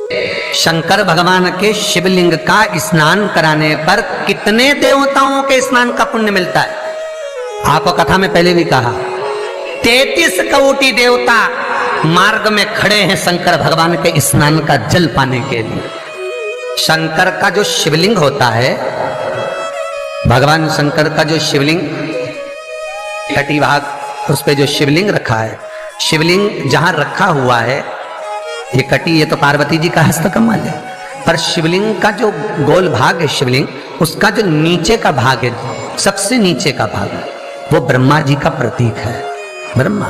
शंकर भगवान के शिवलिंग का स्नान कराने पर कितने देवताओं के स्नान का पुण्य मिलता है? आपको कथा में पहले भी कहा, 33 कोटि देवता मार्ग में खड़े हैं शंकर भगवान के स्नान का जल पाने के लिए। शंकर का जो शिवलिंग होता है, भगवान शंकर का जो शिवलिंग कटी भाग, उस पे जो शिवलिंग रखा है, शिवलिंग जहां रखा हुआ है, ये कटी, ये तो पार्वती जी का हस्तकमल है, पर शिवलिंग का जो गोल भाग है शिवलिंग, उसका जो नीचे का भाग है, सबसे नीचे का भाग है, वो ब्रह्मा जी का प्रतीक है। ब्रह्मा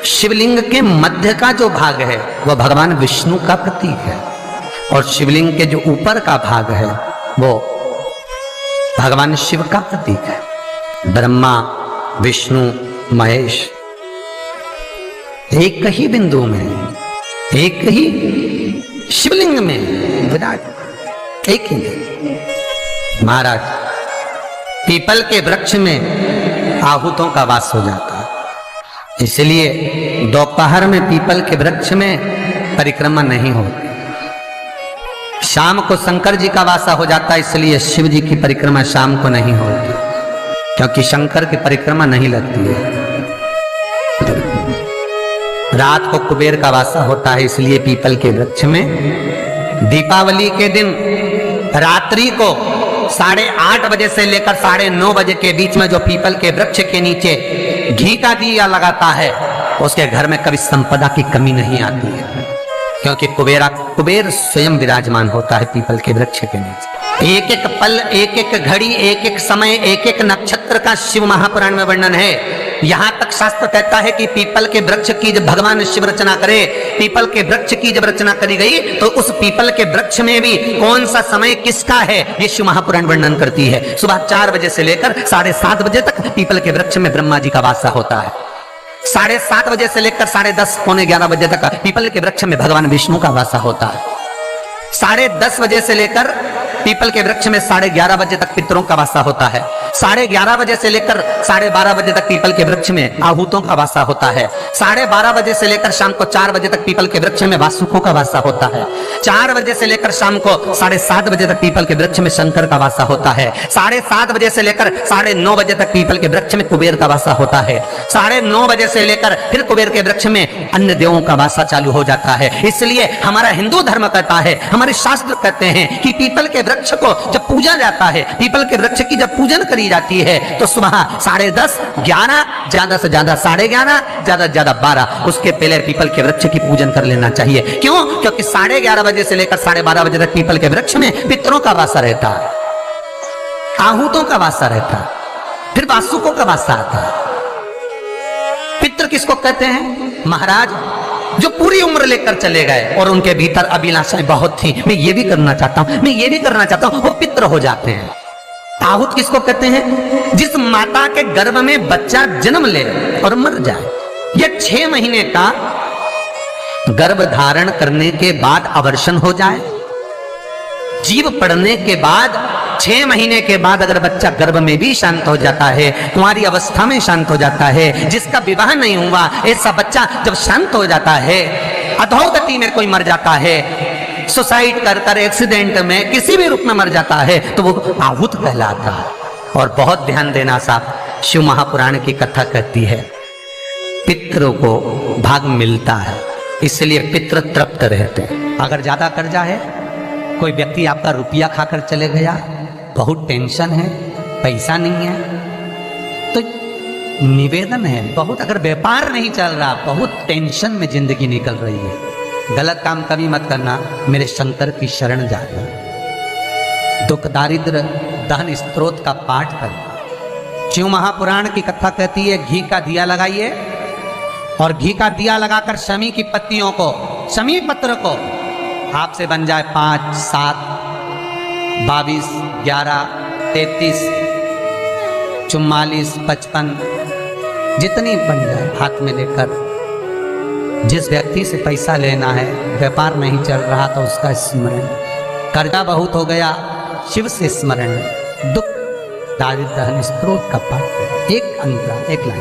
शिवलिंग के मध्य का जो भाग है वो भगवान विष्णु का प्रतीक है, और शिवलिंग के जो ऊपर का भाग है वो भगवान शिव का प्रतीक है। ब्रह्मा विष्णु महेश एक ही बिंदु में, एक ही शिवलिंग में विराट, एक ही में। महाराज पीपल के वृक्ष में आहूतों का वास हो जाता है, इसलिए दोपहर में पीपल के वृक्ष में परिक्रमा नहीं होती। शाम को शंकर जी का वासा हो जाता है, इसलिए शिव जी की परिक्रमा शाम को नहीं होती, क्योंकि शंकर की परिक्रमा नहीं लगती है। रात को कुबेर का वासा होता है, इसलिए पीपल के वृक्ष में दीपावली के दिन रात्रि को 8:30 बजे से लेकर 9:30 बजे के बीच में जो पीपल के वृक्ष के नीचे घी का दिया लगाता है, उसके घर में कभी संपदा की कमी नहीं आती है, क्योंकि कुबेर स्वयं विराजमान होता है पीपल के वृक्ष के नीचे। एक एक पल, एक एक घड़ी, एक एक समय, एक एक नक्षत्र का शिव महापुराण में वर्णन है। यहाँ तक शास्त्र कहता है कि पीपल के वृक्ष की जब भगवान शिव रचना करे, पीपल के वृक्ष की जब रचना करी गई, तो उस पीपल के वृक्ष में भी कौन सा समय किसका है, ये शिव महापुराण वर्णन करती है। सुबह 4 बजे से लेकर 7:30 बजे तक पीपल के वृक्ष में ब्रह्मा जी का वासा होता है। 7:30 बजे से लेकर 10:30 पौने 11 बजे तक पीपल के वृक्ष में भगवान विष्णु का वासा होता है। 10:30 बजे से लेकर पीपल के वृक्ष में 11:30 बजे तक पितरों का वासा होता है। 11:30 बजे से लेकर 12:30 बजे तक पीपल के वृक्ष में आहूतों का वासा होता है। 12:30 बजे से लेकर शाम को 4 बजे तक पीपल के वृक्ष में वासुकों का वासा होता है। 4 बजे से लेकर शाम को 7:30 बजे तक पीपल के वृक्ष में शंकर का वासा होता है। 7:30 बजे से लेकर 9:30 बजे तक पीपल के वृक्ष में कुबेर का वासा होता है। 9:30 बजे से लेकर फिर कुबेर के वृक्ष में अन्य देवों का वासा चालू हो जाता है। इसलिए हमारा हिंदू धर्म कहता है, हमारे शास्त्र कहते हैं कि पीपल के वृक्ष को जब पूजा जाता है, पीपल के वृक्ष की जब पूजन करी जाती है, तो सुबह 10:30, 11, ज्यादा से ज्यादा 11:30, ज्यादा से ज्यादा 12, उसके पहले पीपल के वृक्ष की पूजन कर लेना चाहिए। क्यों? क्योंकि 11:30 बजे से लेकर 12:30 बजे तक पीपल के वृक्ष में पितरों का वासा रहता है, आहूतों का वासा रहता है, फिर वासुकों का वासा आता है। पितृ किसको कहते हैं? महाराज जो पूरी उम्र लेकर चले गए और उनके भीतर अभिलाषाएं बहुत थी, मैं ये भी करना चाहता हूं, मैं ये भी करना चाहता हूं, वो पितृ हो जाते हैं। आहूत किसको कहते हैं? जिस माता के गर्भ में बच्चा जन्म ले और मर जाए, या 6 महीने का गर्भ धारण करने के बाद अवर्षण हो जाए, जीव पड़ने के बाद 6 महीने के बाद अगर बच्चा गर्भ में भी शांत हो जाता है, कुंवारी अवस्था में शांत हो जाता है, जिसका विवाह नहीं हुआ, ऐसा बच्चा जब शांत हो जाता है, अधोगति में कोई मर जाता है, सुसाइड कर एक्सीडेंट में किसी भी रूप में मर जाता है, तो वो आहूत कहलाता है। और बहुत ध्यान देना साहब, शिव महापुराण की कथा कहती है पितरों को भाग मिलता है, इसलिए पितृ तृप्त रहते हैं। अगर ज्यादा कर्जा है, कोई व्यक्ति आपका रुपया खाकर चले गया, बहुत टेंशन है, पैसा नहीं है, तो निवेदन है, बहुत अगर व्यापार नहीं चल रहा, बहुत टेंशन में जिंदगी निकल रही है, गलत काम कभी मत करना, मेरे शंकर की शरण जाना, दुख दारिद्र दहन स्त्रोत का पाठ करना। शिव महापुराण की कथा कहती है घी का दिया लगाइए, और घी का दिया लगाकर शमी की पत्तियों को, शमी पत्र को आपसे बन जाए 5, 7, 22, 11, 33, 44, 55, जितनी बन जाए हाथ में लेकर, जिस व्यक्ति से पैसा लेना है, व्यापार नहीं चल रहा, तो उसका स्मरण, कर्जा बहुत हो गया, शिव से स्मरण, दुख दारिद्र दहन स्त्रोत का पाठ, एक अंतरा, एक लाइन।